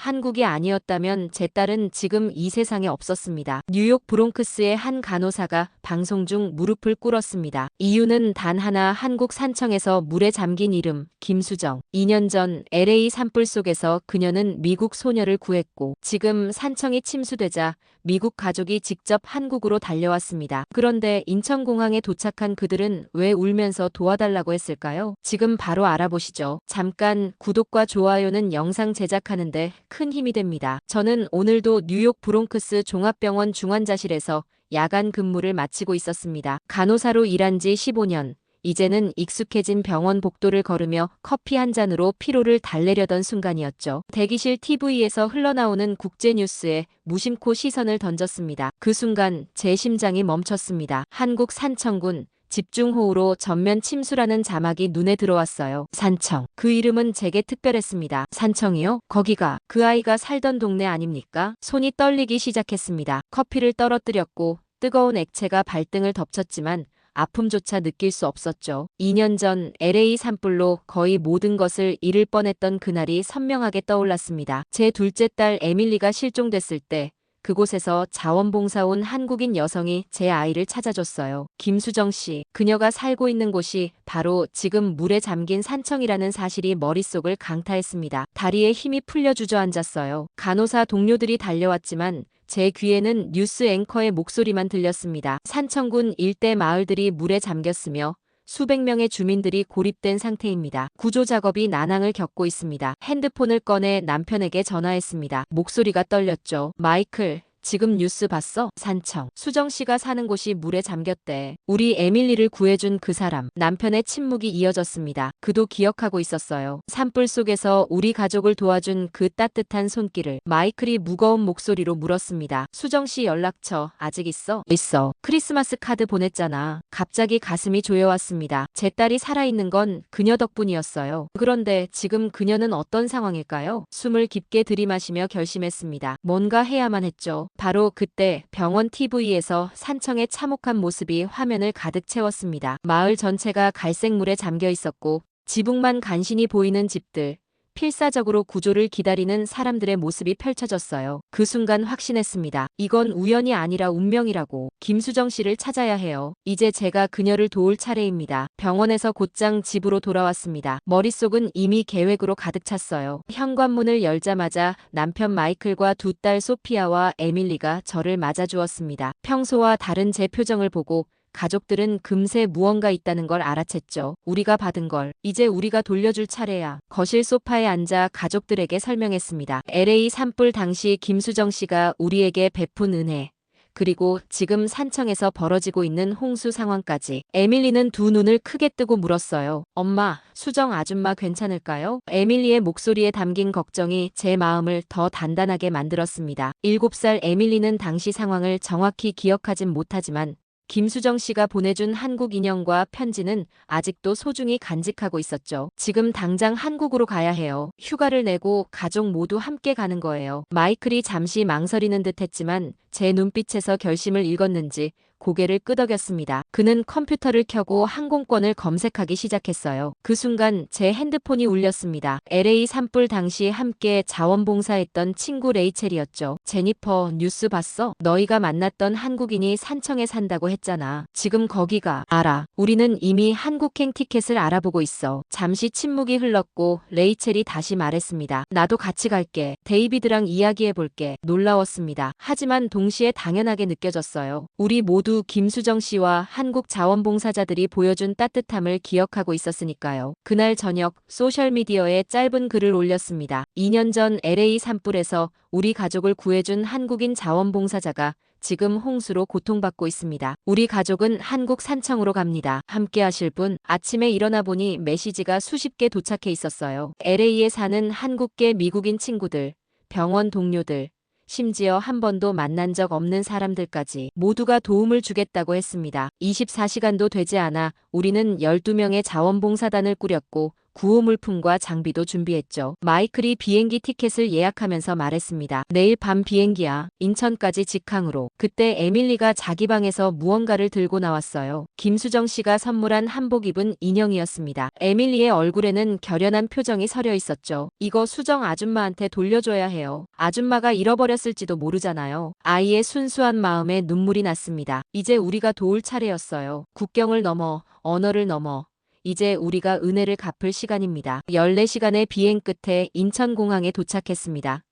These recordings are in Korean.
한국이 아니었다면 제 딸은 지금 이 세상에 없었습니다. 뉴욕 브롱크스의 한 간호사가 방송 중 무릎을 꿇었습니다. 이유는 단 하나, 한국 산청에서 물에 잠긴 이름 김수정. 2년 전 LA 산불 속에서 그녀는 미국 소녀를 구했고 지금 산청이 침수되자 미국 가족이 직접 한국으로 달려왔습니다. 그런데 인천공항에 도착한 그들은 왜 울면서 도와달라고 했을까요? 지금 바로 알아보시죠. 잠깐 구독과 좋아요는 영상 제작하는데 큰 힘이 됩니다. 저는 오늘도 뉴욕 브롱크스 종합병원 중환자실에서 야간 근무를 마치고 있었습니다. 간호사로 일한 지 15년. 이제는 익숙해진 병원 복도를 걸으며 커피 한 잔으로 피로를 달래려던 순간이었죠. 대기실 TV에서 흘러나오는 국제뉴스에 무심코 시선을 던졌습니다. 그 순간 제 심장이 멈췄습니다. 한국 산청군 집중호우로 전면 침수라는 자막이 눈에 들어왔어요. 산청. 그 이름은 제게 특별했습니다. 산청이요? 거기가 그 아이가 살던 동네 아닙니까? 손이 떨리기 시작했습니다. 커피를 떨어뜨렸고 뜨거운 액체가 발등을 덮쳤지만 아픔조차 느낄 수 없었죠. 2년 전 LA 산불로 거의 모든 것을 잃을 뻔했던 그날이 선명하게 떠올랐습니다. 제 둘째 딸 에밀리가 실종됐을 때 그곳에서 자원봉사 온 한국인 여성이 제 아이를 찾아줬어요. 김수정 씨. 그녀가 살고 있는 곳이 바로 지금 물에 잠긴 산청이라는 사실이 머릿속을 강타했습니다. 다리에 힘이 풀려 주저앉았어요. 간호사 동료들이 달려왔지만 제 귀에는 뉴스 앵커의 목소리만 들렸습니다. 산청군 일대 마을들이 물에 잠겼으며 수백 명의 주민들이 고립된 상태입니다. 구조 작업이 난항을 겪고 있습니다. 핸드폰을 꺼내 남편에게 전화했습니다. 목소리가 떨렸죠. 마이클, 지금 뉴스 봤어? 산청. 수정 씨가 사는 곳이 물에 잠겼대. 우리 에밀리를 구해준 그 사람. 남편의 침묵이 이어졌습니다. 그도 기억하고 있었어요. 산불 속에서 우리 가족을 도와준 그 따뜻한 손길을. 마이클이 무거운 목소리로 물었습니다. 수정 씨 연락처 아직 있어? 있어. 크리스마스 카드 보냈잖아. 갑자기 가슴이 조여왔습니다. 제 딸이 살아있는 건 그녀 덕분이었어요. 그런데 지금 그녀는 어떤 상황일까요? 숨을 깊게 들이마시며 결심했습니다. 뭔가 해야만 했죠. 바로 그때 병원 TV에서 산청의 참혹한 모습이 화면을 가득 채웠습니다. 마을 전체가 갈색물에 잠겨 있었고 지붕만 간신히 보이는 집들, 필사적으로 구조를 기다리는 사람들의 모습이 펼쳐졌어요. 그 순간 확신했습니다. 이건 우연이 아니라 운명이라고. 김수정 씨를 찾아야 해요. 이제 제가 그녀를 도울 차례입니다. 병원에서 곧장 집으로 돌아왔습니다. 머릿속은 이미 계획으로 가득 찼어요. 현관문을 열자마자 남편 마이클과 두 딸 소피아와 에밀리가 저를 맞아주었습니다. 평소와 다른 제 표정을 보고 가족들은 금세 무언가 있다는 걸 알아챘죠. 우리가 받은 걸 이제 우리가 돌려줄 차례야. 거실 소파에 앉아 가족들에게 설명했습니다. LA 산불 당시 김수정 씨가 우리에게 베푼 은혜. 그리고 지금 산청에서 벌어지고 있는 홍수 상황까지. 에밀리는 두 눈을 크게 뜨고 물었어요. 엄마, 수정 아줌마 괜찮을까요? 에밀리의 목소리에 담긴 걱정이 제 마음을 더 단단하게 만들었습니다. 7살 에밀리는 당시 상황을 정확히 기억하진 못하지만 김수정 씨가 보내준 한국 인형과 편지는 아직도 소중히 간직하고 있었죠. 지금 당장 한국으로 가야 해요. 휴가를 내고 가족 모두 함께 가는 거예요. 마이클이 잠시 망설이는 듯 했지만 제 눈빛에서 결심을 읽었는지 고개를 끄덕였습니다. 그는 컴퓨터를 켜고 항공권을 검색하기 시작했어요. 그 순간 제 핸드폰이 울렸습니다. LA 산불 당시 함께 자원봉사했던 친구 레이첼이었죠. 제니퍼, 뉴스 봤어? 너희가 만났던 한국인이 산청에 산다고 했잖아. 지금 거기가. 알아. 우리는 이미 한국행 티켓을 알아보고 있어. 잠시 침묵이 흘렀고 레이첼이 다시 말했습니다. 나도 같이 갈게. 데이비드랑 이야기해볼게. 놀라웠습니다. 하지만 동시에 당연하게 느껴졌어요. 우리 모두 김수정 씨와 한국 자원봉사자들이 보여준 따뜻함을 기억하고 있었으니까요. 그날 저녁 소셜미디어에 짧은 글을 올렸습니다. 2년 전 LA 산불에서 우리 가족을 구해준 한국인 자원봉사자가 지금 홍수로 고통받고 있습니다. 우리 가족은 한국 산청으로 갑니다. 함께 하실 분? 아침에 일어나 보니 메시지가 수십 개 도착해 있었어요. LA에 사는 한국계 미국인 친구들, 병원 동료들, 심지어 한 번도 만난 적 없는 사람들까지 모두가 도움을 주겠다고 했습니다. 24시간도 되지 않아 우리는 12명의 자원봉사단을 꾸렸고 구호물품과 장비도 준비했죠. 마이클이 비행기 티켓을 예약하면서 말했습니다. 내일 밤 비행기야. 인천까지 직항으로. 그때 에밀리가 자기 방에서 무언가를 들고 나왔어요. 김수정 씨가 선물한 한복 입은 인형이었습니다. 에밀리의 얼굴에는 결연한 표정이 서려 있었죠. 이거 수정 아줌마한테 돌려줘야 해요. 아줌마가 잃어버렸을지도 모르잖아요. 아이의 순수한 마음에 눈물이 났습니다. 이제 우리가 도울 차례였어요. 국경을 넘어, 언어를 넘어. 이제 우리가 은혜를 갚을 시간입니다. 14시간의 비행 끝에 인천공항에 도착했습니다.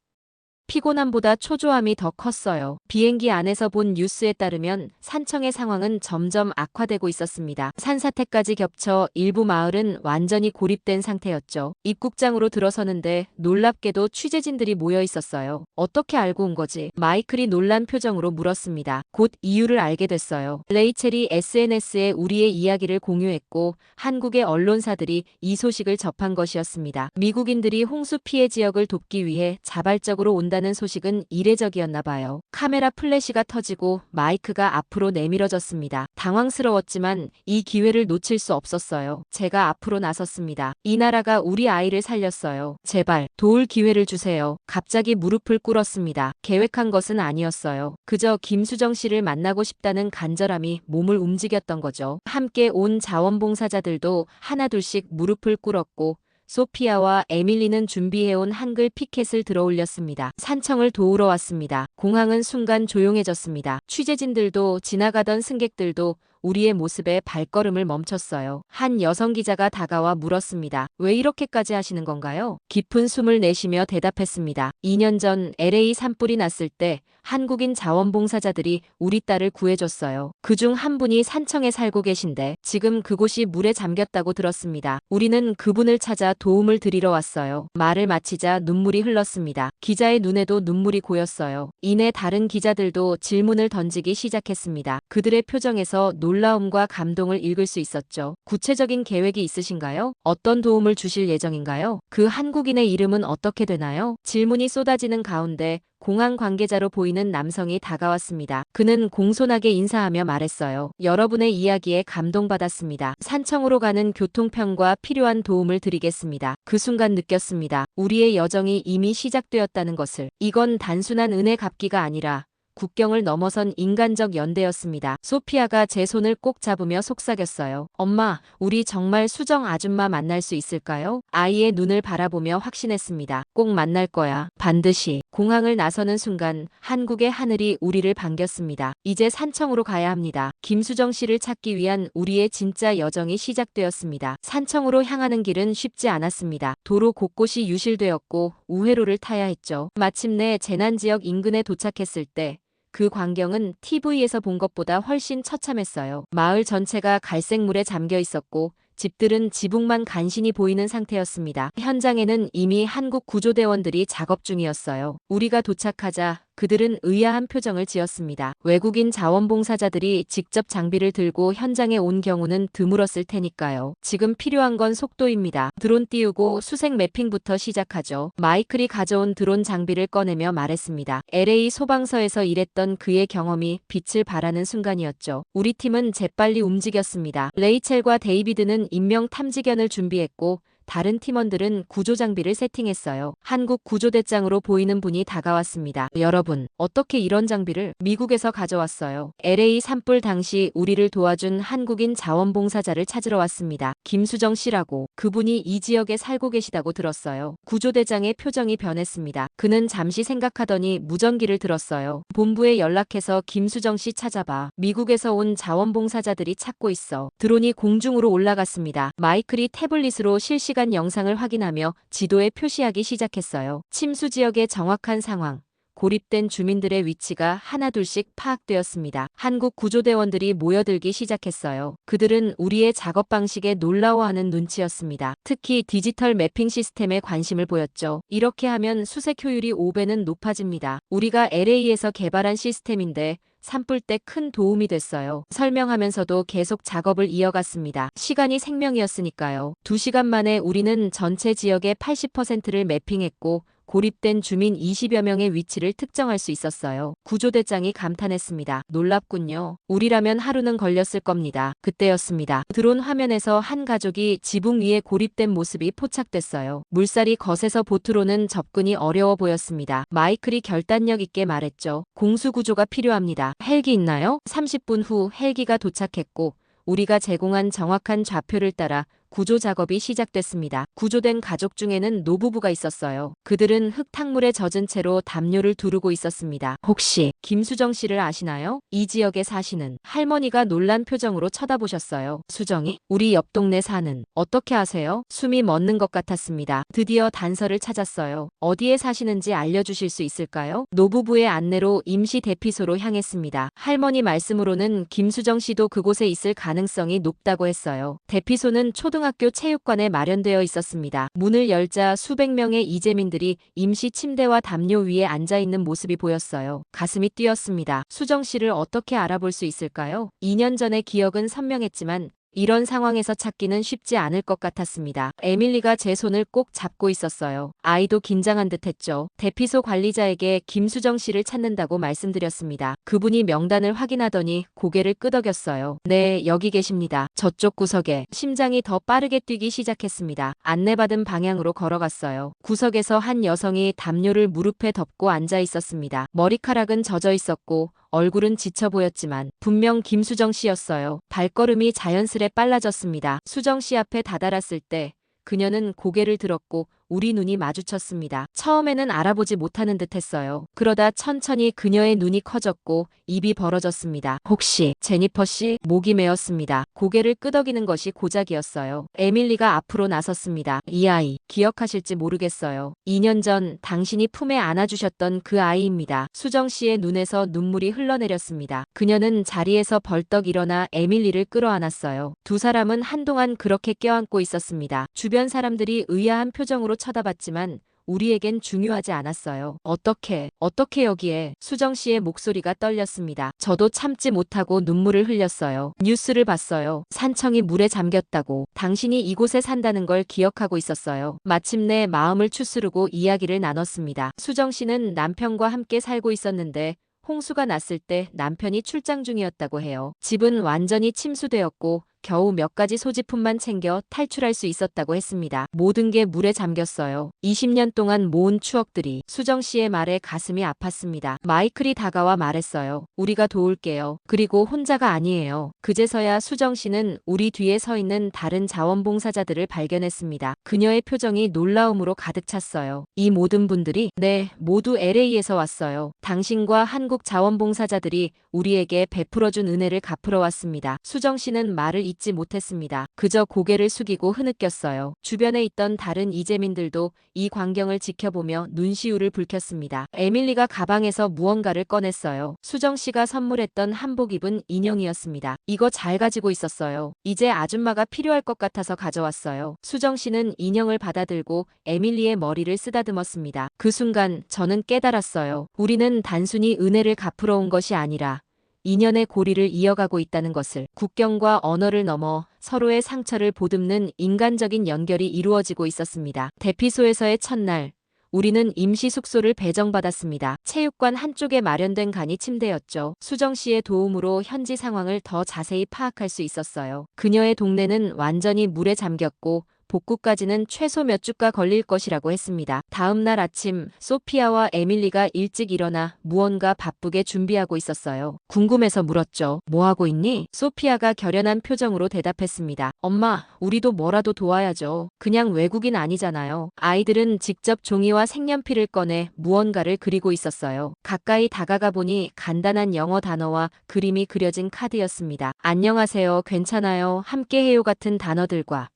피곤함보다 초조함이 더 컸어요. 비행기 안에서 본 뉴스에 따르면 산청의 상황은 점점 악화되고 있었습니다. 산사태까지 겹쳐 일부 마을은 완전히 고립된 상태였죠. 입국장으로 들어서는데 놀랍게도 취재진들이 모여 있었어요. 어떻게 알고 온 거지? 마이클이 놀란 표정으로 물었습니다. 곧 이유를 알게 됐어요. 레이첼이 SNS에 우리의 이야기를 공유했고 한국의 언론사들이 이 소식을 접한 것이었습니다. 미국인들이 홍수 피해 지역을 돕기 위해 자발적으로 온다는 소식은 이례적이었나 봐요. 카메라 플래시가 터지고 마이크가 앞으로 내밀어졌습니다. 당황스러웠지만 이 기회를 놓칠 수 없었어요. 제가 앞으로 나섰습니다. 이 나라가 우리 아이를 살렸어요. 제발 도울 기회를 주세요. 갑자기 무릎을 꿇었습니다. 계획한 것은 아니었어요. 그저 김수정 씨를 만나고 싶다는 간절함이 몸을 움직였던 거죠. 함께 온 자원봉사자들도 하나둘씩 무릎을 꿇었고 소피아와 에밀리는 준비해온 한글 피켓을 들어올렸습니다. 산청을 도우러 왔습니다. 공항은 순간 조용해졌습니다. 취재진들도 지나가던 승객들도 우리의 모습에 발걸음을 멈췄어요. 한 여성 기자가 다가와 물었습니다. 왜 이렇게까지 하시는 건가요? 깊은 숨을 내쉬며 대답했습니다. 2년 전 LA 산불이 났을 때 한국인 자원봉사자들이 우리 딸을 구해줬어요. 그중 한 분이 산청에 살고 계신데 지금 그곳이 물에 잠겼다고 들었습니다. 우리는 그분을 찾아 도움을 드리러 왔어요. 말을 마치자 눈물이 흘렀습니다. 기자의 눈에도 눈물이 고였어요. 이내 다른 기자들도 질문을 던지기 시작했습니다. 그들의 표정에서 놀라움과 감동을 읽을 수 있었죠. 구체적인 계획이 있으신가요? 어떤 도움을 주실 예정인가요? 그 한국인의 이름은 어떻게 되나요? 질문이 쏟아지는 가운데 공항 관계자로 보이는 남성이 다가왔습니다. 그는 공손하게 인사하며 말했어요. 여러분의 이야기에 감동받았습니다. 산청으로 가는 교통편과 필요한 도움을 드리겠습니다. 그 순간 느꼈습니다. 우리의 여정이 이미 시작되었다는 것을. 이건 단순한 은혜 갚기가 아니라 국경을 넘어선 인간적 연대였습니다. 소피아가 제 손을 꼭 잡으며 속삭였어요. 엄마, 우리 정말 수정 아줌마 만날 수 있을까요? 아이의 눈을 바라보며 확신했습니다. 꼭 만날 거야. 반드시. 공항을 나서는 순간 한국의 하늘이 우리를 반겼습니다. 이제 산청으로 가야 합니다. 김수정 씨를 찾기 위한 우리의 진짜 여정이 시작되었습니다. 산청으로 향하는 길은 쉽지 않았습니다. 도로 곳곳이 유실되었고 우회로를 타야 했죠. 마침내 재난지역 인근에 도착했을 때 그 광경은 TV에서 본 것보다 훨씬 처참했어요. 마을 전체가 갈색물에 잠겨 있었고 집들은 지붕만 간신히 보이는 상태였습니다. 현장에는 이미 한국 구조대원들이 작업 중이었어요. 우리가 도착하자 그들은 의아한 표정을 지었습니다. 외국인 자원봉사자들이 직접 장비를 들고 현장에 온 경우는 드물었을 테니까요. 지금 필요한 건 속도입니다. 드론 띄우고 수색 매핑부터 시작하죠. 마이클이 가져온 드론 장비를 꺼내며 말했습니다. LA 소방서에서 일했던 그의 경험이 빛을 발하는 순간이었죠. 우리 팀은 재빨리 움직였습니다. 레이첼과 데이비드는 인명 탐지견을 준비했고 다른 팀원들은 구조 장비를 세팅했어요. 한국 구조대장으로 보이는 분이 다가왔습니다. 여러분, 어떻게 이런 장비를 미국에서 가져왔어요? LA 산불 당시 우리를 도와준 한국인 자원봉사자를 찾으러 왔습니다. 김수정 씨라고. 그분이 이 지역에 살고 계시다고 들었어요. 구조대장의 표정이 변했습니다. 그는 잠시 생각하더니 무전기를 들었어요. 본부에 연락해서 김수정 씨 찾아봐. 미국에서 온 자원봉사자들이 찾고 있어. 드론이 공중으로 올라갔습니다. 마이클이 태블릿으로 실시간 영상을 확인하며 지도에 표시하기 시작했어요. 침수 지역의 정확한 상황, 고립된 주민들의 위치가 하나둘씩 파악되었습니다. 한국 구조대원들이 모여들기 시작했어요. 그들은 우리의 작업 방식에 놀라워하는 눈치였습니다. 특히 디지털 매핑 시스템에 관심을 보였죠. 이렇게 하면 수색 효율이 5배는 높아집니다. 우리가 LA에서 개발한 시스템인데 산불 때 큰 도움이 됐어요. 설명하면서도 계속 작업을 이어갔습니다. 시간이 생명이었으니까요. 2시간 만에 우리는 전체 지역의 80%를 매핑했고 고립된 주민 20여 명의 위치를 특정할 수 있었어요. 구조대장이 감탄했습니다. 놀랍군요. 우리라면 하루는 걸렸을 겁니다. 그때였습니다. 드론 화면에서 한 가족이 지붕 위에 고립된 모습이 포착됐어요. 물살이 거세서 보트로는 접근이 어려워 보였습니다. 마이클이 결단력 있게 말했죠. 공수구조가 필요합니다. 헬기 있나요? 30분 후 헬기가 도착했고 우리가 제공한 정확한 좌표를 따라 구조 작업이 시작됐습니다. 구조된 가족 중에는 노부부가 있었어요. 그들은 흙탕물에 젖은 채로 담요를 두르고 있었습니다. 혹시 김수정 씨를 아시나요? 이 지역에 사시는 할머니가 놀란 표정으로 쳐다보셨어요. 수정이? 우리 옆 동네 사는. 어떻게 아세요? 숨이 멎는 것 같았습니다. 드디어 단서를 찾았어요. 어디에 사시는지 알려주실 수 있을까요? 노부부의 안내로 임시 대피소로 향했습니다. 할머니 말씀으로는 김수정 씨도 그곳에 있을 가능성이 높다고 했어요. 대피소는 초등학교 체육관에 마련되어 있었습니다. 문을 열자 수백 명의 이재민들이 임시 침대와 담요 위에 앉아있는 모습이 보였어요. 가슴이 뛰었습니다. 수정 씨를 어떻게 알아볼 수 있을까요? 2년 전의 기억은 선명했지만 이런 상황에서 찾기는 쉽지 않을 것 같았습니다. 에밀리가 제 손을 꼭 잡고 있었어요. 아이도 긴장한 듯했죠. 대피소 관리자에게 김수정 씨를 찾는다고 말씀드렸습니다. 그분이 명단을 확인하더니 고개를 끄덕였어요. 네, 여기 계십니다. 저쪽 구석에. 심장이 더 빠르게 뛰기 시작했습니다. 안내받은 방향으로 걸어갔어요. 구석에서 한 여성이 담요를 무릎에 덮고 앉아 있었습니다. 머리카락은 젖어 있었고 얼굴은 지쳐 보였지만 분명 김수정 씨였어요. 발걸음이 자연스레 빨라졌습니다. 수정 씨 앞에 다다랐을 때 그녀는 고개를 들었고 우리 눈이 마주쳤습니다. 처음에는 알아보지 못하는 듯했어요. 그러다 천천히 그녀의 눈이 커졌고 입이 벌어졌습니다. 혹시 제니퍼 씨? 목이 메었습니다. 고개를 끄덕이는 것이 고작이었어요. 에밀리가 앞으로 나섰습니다. 이 아이 기억하실지 모르겠어요. 2년 전 당신이 품에 안아주셨던 그 아이입니다. 수정 씨의 눈에서 눈물이 흘러내렸습니다. 그녀는 자리에서 벌떡 일어나 에밀리를 끌어안았어요. 두 사람은 한동안 그렇게 껴안고 있었습니다. 주변 사람들이 의아한 표정으로 쳐다봤지만 우리에겐 중요하지 않았어요. 어떻게 여기에? 수정 씨의 목소리가 떨렸습니다. 저도 참지 못하고 눈물을 흘렸어요. 뉴스를 봤어요. 산청이 물에 잠겼다고. 당신이 이곳에 산다는 걸 기억하고 있었어요. 마침내 마음을 추스르고 이야기를 나눴습니다. 수정 씨는 남편과 함께 살고 있었는데 홍수가 났을 때 남편이 출장 중이었다고 해요. 집은 완전히 침수되었고 겨우 몇 가지 소지품만 챙겨 탈출할 수 있었다고 했습니다. 모든 게 물에 잠겼어요. 20년 동안 모은 추억들이. 수정 씨의 말에 가슴이 아팠습니다. 마이클이 다가와 말했어요. 우리가 도울게요. 그리고 혼자가 아니에요. 그제서야 수정 씨는 우리 뒤에 서 있는 다른 자원봉사자들을 발견했습니다. 그녀의 표정이 놀라움으로 가득 찼어요. 이 모든 분들이? 네, 모두 LA에서 왔어요. 당신과 한국 자원봉사자들이 우리에게 베풀어준 은혜를 갚으러 왔습니다. 수정 씨는 말을 잊지 못했습니다. 그저 고개를 숙이고 흐느꼈어요. 주변에 있던 다른 이재민들도 이 광경을 지켜보며 눈시울을 붉혔습니다. 에밀리가 가방에서 무언가를 꺼냈어요. 수정 씨가 선물했던 한복 입은 인형이었습니다. 이거 잘 가지고 있었어요. 이제 아줌마가 필요할 것 같아서 가져왔어요. 수정 씨는 인형을 받아들고 에밀리의 머리를 쓰다듬었습니다. 그 순간 저는 깨달았어요. 우리는 단순히 은혜를 갚으러 온 것이 아니라 인연의 고리를 이어가고 있다는 것을. 국경과 언어를 넘어 서로의 상처를 보듬는 인간적인 연결이 이루어지고 있었습니다. 대피소에서의 첫날, 우리는 임시 숙소를 배정받았습니다. 체육관 한쪽에 마련된 간이 침대였죠. 수정 씨의 도움으로 현지 상황을 더 자세히 파악할 수 있었어요. 그녀의 동네는 완전히 물에 잠겼고 복구까지는 최소 몇 주가 걸릴 것이라고 했습니다. 다음 날 아침 소피아와 에밀리가 일찍 일어나 무언가 바쁘게 준비하고 있었어요. 궁금해서 물었죠. 뭐 하고 있니? 소피아가 결연한 표정으로 대답했습니다. 엄마, 우리도 뭐라도 도와야죠. 그냥 외국인 아니잖아요. 아이들은 직접 종이와 색연필을 꺼내 무언가를 그리고 있었어요. 가까이 다가가 보니 간단한 영어 단어와 그림이 그려진 카드였습니다. 안녕하세요, 괜찮아요, 함께해요 같은 단어들과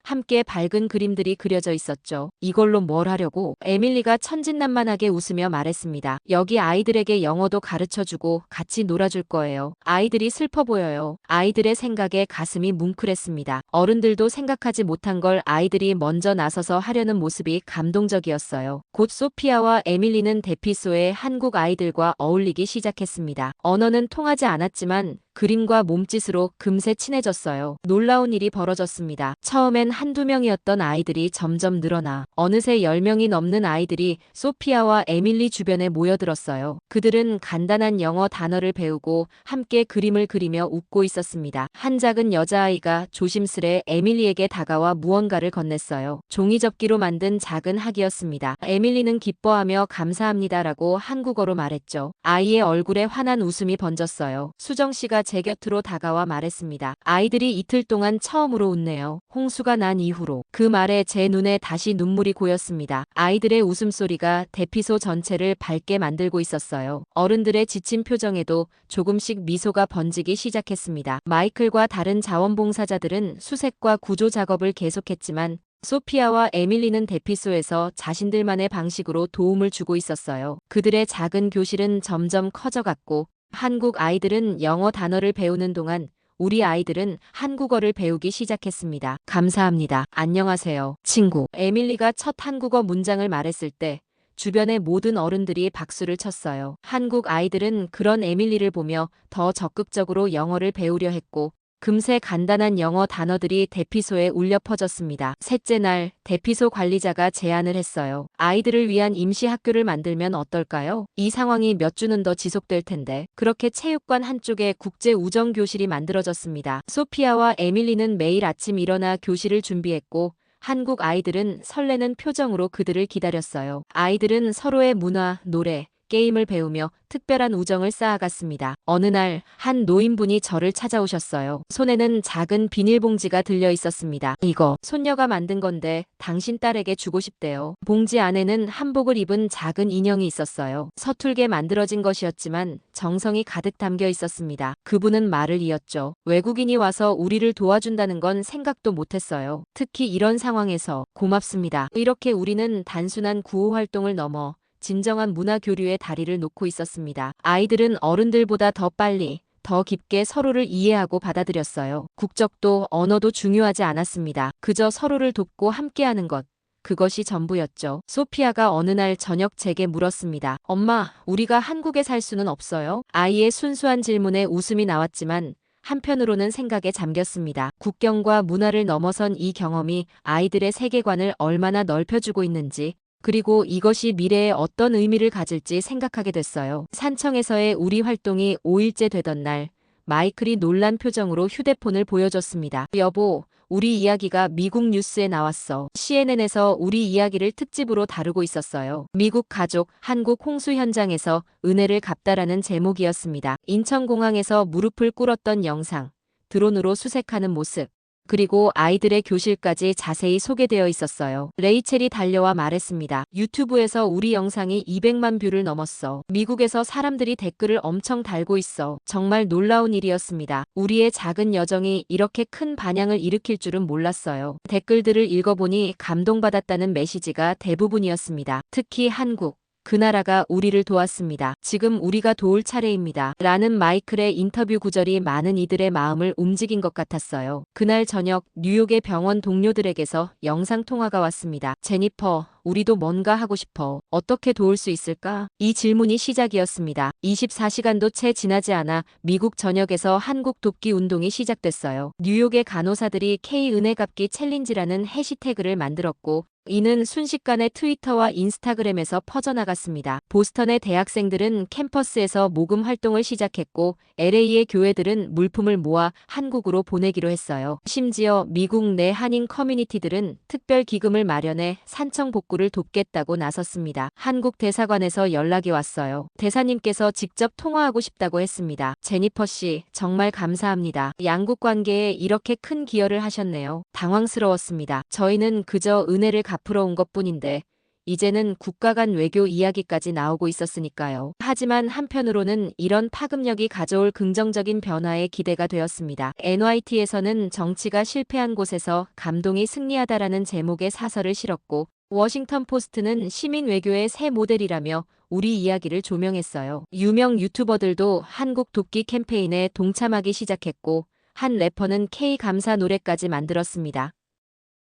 함께 밝은 그림들이 그려져 있었죠. 이걸로 뭘 하려고? 에밀리가 천진난만하게 웃으며 말했습니다. 여기 아이들에게 영어도 가르쳐주고 같이 놀아줄 거예요. 아이들이 슬퍼 보여요. 아이들의 생각에 가슴이 뭉클했습니다. 어른들도 생각하지 못한 걸 아이들이 먼저 나서서 하려는 모습이 감동적이었어요. 곧 소피아와 에밀리는 대피소의 한국 아이들과 어울리기 시작했습니다. 언어는 통하지 않았지만 그림과 몸짓으로 금세 친해졌어요. 놀라운 일이 벌어졌습니다. 처음엔 한두 명이었던 아이들이 점점 늘어나 어느새 10명이 넘는 아이들이 소피아와 에밀리 주변에 모여들었어요. 그들은 간단한 영어 단어를 배우고 함께 그림을 그리며 웃고 있었습니다. 한 작은 여자아이가 조심스레 에밀리에게 다가와 무언가를 건넸어요. 종이접기로 만든 작은 학이었습니다. 에밀리는 기뻐하며 감사합니다라고 한국어로 말했죠. 아이의 얼굴에 환한 웃음이 번졌어요. 수정 씨가 제 곁으로 다가와 말했습니다. 아이들이 이틀 동안 처음으로 웃네요. 홍수가 난 이후로. 그 말에 제 눈에 다시 눈물이 고였습니다. 아이들의 웃음소리가 대피소 전체를 밝게 만들고 있었어요. 어른들의 지친 표정에도 조금씩 미소가 번지기 시작했습니다. 마이클과 다른 자원봉사자들은 수색과 구조 작업을 계속했지만 소피아와 에밀리는 대피소에서 자신들만의 방식으로 도움을 주고 있었어요. 그들의 작은 교실은 점점 커져갔고 한국 아이들은 영어 단어를 배우는 동안 우리 아이들은 한국어를 배우기 시작했습니다. 감사합니다. 안녕하세요, 친구. 에밀리가 첫 한국어 문장을 말했을 때 주변의 모든 어른들이 박수를 쳤어요. 한국 아이들은 그런 에밀리를 보며 더 적극적으로 영어를 배우려 했고 금세 간단한 영어 단어들이 대피소에 울려 퍼졌습니다. 셋째 날, 대피소 관리자가 제안을 했어요. 아이들을 위한 임시 학교를 만들면 어떨까요? 이 상황이 몇 주는 더 지속될 텐데. 그렇게 체육관 한쪽에 국제 우정 교실이 만들어졌습니다. 소피아와 에밀리는 매일 아침 일어나 교실을 준비했고 한국 아이들은 설레는 표정으로 그들을 기다렸어요. 아이들은 서로의 문화, 노래, 게임을 배우며 특별한 우정을 쌓아갔습니다. 어느 날 한 노인분이 저를 찾아오셨어요. 손에는 작은 비닐봉지가 들려 있었습니다. 이거 손녀가 만든 건데 당신 딸에게 주고 싶대요. 봉지 안에는 한복을 입은 작은 인형이 있었어요. 서툴게 만들어진 것이었지만 정성이 가득 담겨 있었습니다. 그분은 말을 이었죠. 외국인이 와서 우리를 도와준다는 건 생각도 못했어요. 특히 이런 상황에서 고맙습니다. 이렇게 우리는 단순한 구호 활동을 넘어 진정한 문화 교류의 다리를 놓고 있었습니다. 아이들은 어른들보다 더 빨리, 더 깊게 서로를 이해하고 받아들였어요. 국적도 언어도 중요하지 않았습니다. 그저 서로를 돕고 함께하는 것. 그것이 전부였죠. 소피아가 어느 날 저녁 제게 물었습니다. 엄마, 우리가 한국에 살 수는 없어요? 아이의 순수한 질문에 웃음이 나왔지만 한편으로는 생각에 잠겼습니다. 국경과 문화를 넘어선 이 경험이 아이들의 세계관을 얼마나 넓혀주고 있는지, 그리고 이것이 미래에 어떤 의미를 가질지 생각하게 됐어요. 산청에서의 우리 활동이 5일째 되던 날, 마이클이 놀란 표정으로 휴대폰을 보여줬습니다. 여보, 우리 이야기가 미국 뉴스에 나왔어. CNN에서 우리 이야기를 특집으로 다루고 있었어요. 미국 가족, 한국 홍수 현장에서 은혜를 갚다라는 제목이었습니다. 인천공항에서 무릎을 꿇었던 영상, 드론으로 수색하는 모습, 그리고 아이들의 교실까지 자세히 소개되어 있었어요. 레이첼이 달려와 말했습니다. 유튜브에서 우리 영상이 200만 뷰를 넘었어. 미국에서 사람들이 댓글을 엄청 달고 있어. 정말 놀라운 일이었습니다. 우리의 작은 여정이 이렇게 큰 반향을 일으킬 줄은 몰랐어요. 댓글들을 읽어보니 감동받았다는 메시지가 대부분이었습니다. 특히 한국. 그 나라가 우리를 도왔습니다. 지금 우리가 도울 차례입니다. 라는 마이클의 인터뷰 구절이 많은 이들의 마음을 움직인 것 같았어요. 그날 저녁 뉴욕의 병원 동료들에게서 영상 통화가 왔습니다. 제니퍼, 우리도 뭔가 하고 싶어. 어떻게 도울 수 있을까? 이 질문이 시작이었습니다. 24시간도 채 지나지 않아 미국 전역에서 한국 돕기 운동이 시작됐어요. 뉴욕의 간호사들이 K-은혜 갚기 챌린지라는 해시태그를 만들었고 이는 순식간에 트위터와 인스타그램에서 퍼져나갔습니다. 보스턴의 대학생들은 캠퍼스에서 모금 활동을 시작했고 LA의 교회들은 물품을 모아 한국으로 보내기로 했어요. 심지어 미국 내 한인 커뮤니티들은 특별 기금을 마련해 산청 복구를 돕겠다고 나섰습니다. 한국 대사관에서 연락이 왔어요. 대사님께서 직접 통화하고 싶다고 했습니다. 제니퍼 씨, 정말 감사합니다. 양국 관계에 이렇게 큰 기여를 하셨네요. 당황스러웠습니다. 저희는 그저 은혜를 갚으러 온 것뿐인데 이제는 국가 간 외교 이야기까지 나오고 있었으니까요. 하지만 한편으로는 이런 파급력이 가져올 긍정적인 변화에 기대가 되었습니다. NYT에서는 정치가 실패한 곳에서 감동이 승리하다라는 제목의 사설을 실었고 워싱턴 포스트는 시민 외교의 새 모델이라며 우리 이야기를 조명했어요. 유명 유튜버들도 한국 돕기 캠페인에 동참하기 시작했고 한 래퍼는 K 감사 노래까지 만들었습니다.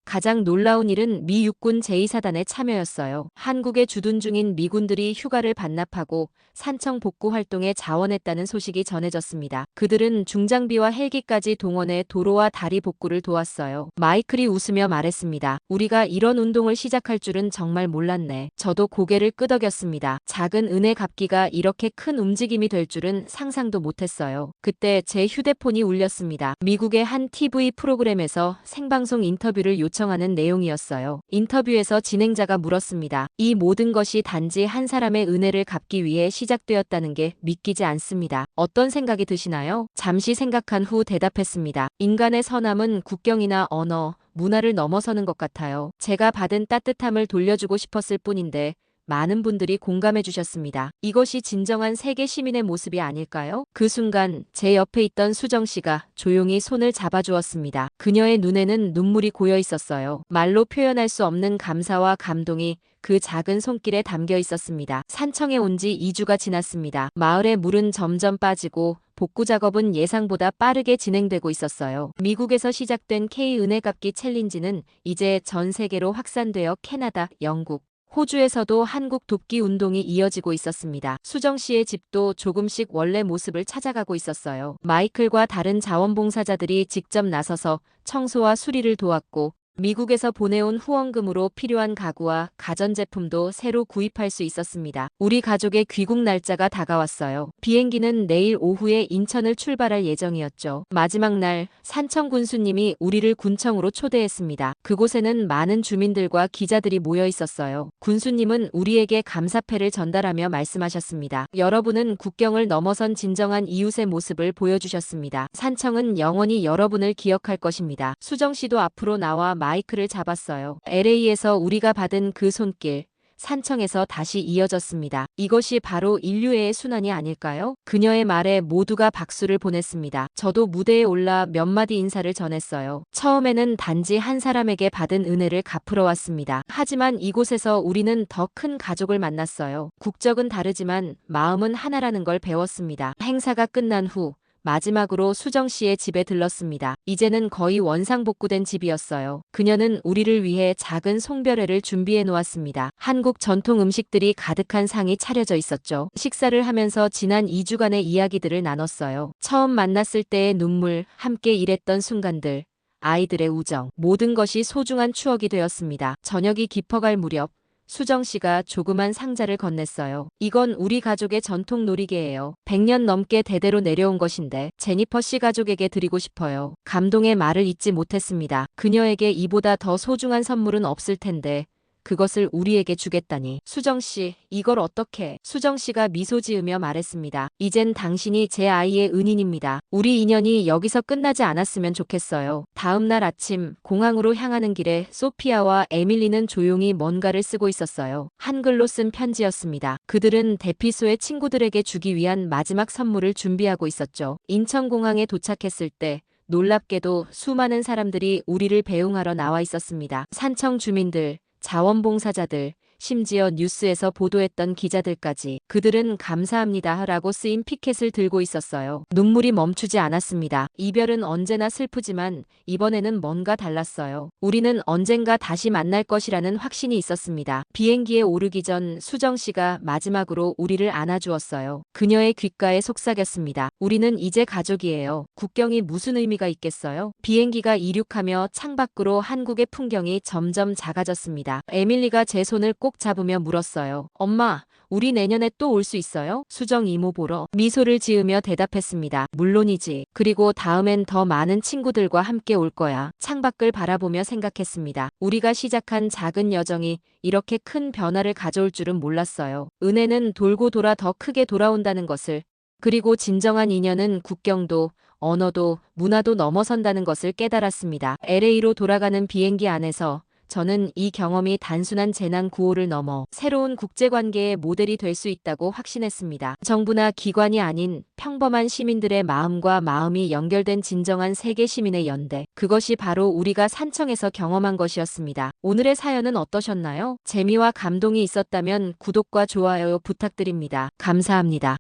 가장 놀라운 일은 미 육군 제2사단의 참여였어요. 한국에 주둔 중인 미군들이 휴가를 반납하고 산청 복구 활동에 자원했다는 소식이 전해졌습니다. 그들은 중장비와 헬기까지 동원해 도로와 다리 복구를 도왔어요. 마이클이 웃으며 말했습니다. 우리가 이런 운동을 시작할 줄은 정말 몰랐네. 저도 고개를 끄덕였습니다. 작은 은혜 갚기가 이렇게 큰 움직임이 될 줄은 상상도 못했어요. 그때 제 휴대폰이 울렸습니다. 미국의 한 TV 프로그램에서 생방송 인터뷰를 요청하는 내용이었어요. 인터뷰에서 진행자가 물었습니다. 이 모든 것이 단지 한 사람의 은혜를 갚기 위해 시작되었다는 게 믿기지 않습니다. 어떤 생각이 드시나요? 잠시 생각한 후 대답했습니다. 인간의 선함은 국경이나 언어, 문화를 넘어서는 것 같아요. 제가 받은 따뜻함을 돌려주고 싶었을 뿐인데 많은 분들이 공감해 주셨습니다. 이것이 진정한 세계 시민의 모습이 아닐까요? 그 순간 제 옆에 있던 수정 씨가 조용히 손을 잡아주었습니다. 그녀의 눈에는 눈물이 고여 있었어요. 말로 표현할 수 없는 감사와 감동이 그 작은 손길에 담겨 있었습니다. 산청에 온 지 2주가 지났습니다. 마을의 물은 점점 빠지고 복구 작업은 예상보다 빠르게 진행되고 있었어요. 미국에서 시작된 K-은혜 갚기 챌린지는 이제 전 세계로 확산되어 캐나다, 영국, 호주에서도 한국 돕기 운동이 이어지고 있었습니다. 수정 씨의 집도 조금씩 원래 모습을 찾아가고 있었어요. 마이클과 다른 자원봉사자들이 직접 나서서 청소와 수리를 도왔고 미국에서 보내온 후원금으로 필요한 가구와 가전제품도 새로 구입할 수 있었습니다. 우리 가족의 귀국 날짜가 다가왔어요. 비행기는 내일 오후에 인천을 출발할 예정이었죠. 마지막 날 산청 군수님이 우리를 군청으로 초대했습니다. 그곳에는 많은 주민들과 기자들이 모여 있었어요. 군수님은 우리에게 감사패를 전달하며 말씀하셨습니다. 여러분은 국경을 넘어선 진정한 이웃의 모습을 보여주셨습니다. 산청은 영원히 여러분을 기억할 것입니다. 수정 씨도 앞으로 나와 마이크를 잡았어요. LA에서 우리가 받은 그 손길, 산청에서 다시 이어졌습니다. 이것이 바로 인류애의 순환이 아닐까요? 그녀의 말에 모두가 박수를 보냈습니다. 저도 무대에 올라 몇 마디 인사를 전했어요. 처음에는 단지 한 사람에게 받은 은혜를 갚으러 왔습니다. 하지만 이곳에서 우리는 더 큰 가족을 만났어요. 국적은 다르지만 마음은 하나라는 걸 배웠습니다. 행사가 끝난 후 마지막으로 수정 씨의 집에 들렀습니다. 이제는 거의 원상복구된 집이었어요. 그녀는 우리를 위해 작은 송별회를 준비해 놓았습니다. 한국 전통 음식들이 가득한 상이 차려져 있었죠. 식사를 하면서 지난 2주간의 이야기들을 나눴어요. 처음 만났을 때의 눈물, 함께 일했던 순간들, 아이들의 우정, 모든 것이 소중한 추억이 되었습니다. 저녁이 깊어갈 무렵 수정 씨가 조그만 상자를 건넸어요. 이건 우리 가족의 전통 놀이개예요. 100년 넘게 대대로 내려온 것인데 제니퍼 씨 가족에게 드리고 싶어요. 감동의 말을 잇지 못했습니다. 그녀에게 이보다 더 소중한 선물은 없을 텐데 그것을 우리에게 주겠다니. 수정 씨, 이걸 어떻게? 수정 씨가 미소 지으며 말했습니다. 이젠 당신이 제 아이의 은인입니다. 우리 인연이 여기서 끝나지 않았으면 좋겠어요. 다음 날 아침 공항으로 향하는 길에 소피아와 에밀리는 조용히 뭔가를 쓰고 있었어요. 한글로 쓴 편지였습니다. 그들은 대피소의 친구들에게 주기 위한 마지막 선물을 준비하고 있었죠. 인천공항에 도착했을 때 놀랍게도 수많은 사람들이 우리를 배웅하러 나와 있었습니다. 산청 주민들, 자원봉사자들, 심지어 뉴스에서 보도했던 기자들까지. 그들은 감사합니다 라고 쓰인 피켓을 들고 있었어요. 눈물이 멈추지 않았습니다. 이별은 언제나 슬프지만 이번에는 뭔가 달랐어요. 우리는 언젠가 다시 만날 것이라는 확신이 있었습니다. 비행기에 오르기 전 수정 씨가 마지막으로 우리를 안아주었어요. 그녀의 귓가에 속삭였습니다. 우리는 이제 가족이에요. 국경이 무슨 의미가 있겠어요? 비행기가 이륙하며 창밖으로 한국의 풍경이 점점 작아졌습니다. 에밀리가 제 손을 꼭 잡으며 물었어요. 엄마, 우리 내년에 또 올 수 있어요? 수정 이모 보러. 미소를 지으며 대답했습니다. 물론이지. 그리고 다음엔 더 많은 친구들과 함께 올 거야. 창밖을 바라보며 생각했습니다. 우리가 시작한 작은 여정이 이렇게 큰 변화를 가져올 줄은 몰랐어요. 은혜는 돌고 돌아 더 크게 돌아온다는 것을, 그리고 진정한 인연은 국경도 언어도 문화도 넘어선다는 것을 깨달았습니다. LA로 돌아가는 비행기 안에서 저는 이 경험이 단순한 재난 구호를 넘어 새로운 국제관계의 모델이 될 수 있다고 확신했습니다. 정부나 기관이 아닌 평범한 시민들의 마음과 마음이 연결된 진정한 세계 시민의 연대. 그것이 바로 우리가 산청에서 경험한 것이었습니다. 오늘의 사연은 어떠셨나요? 재미와 감동이 있었다면 구독과 좋아요 부탁드립니다. 감사합니다.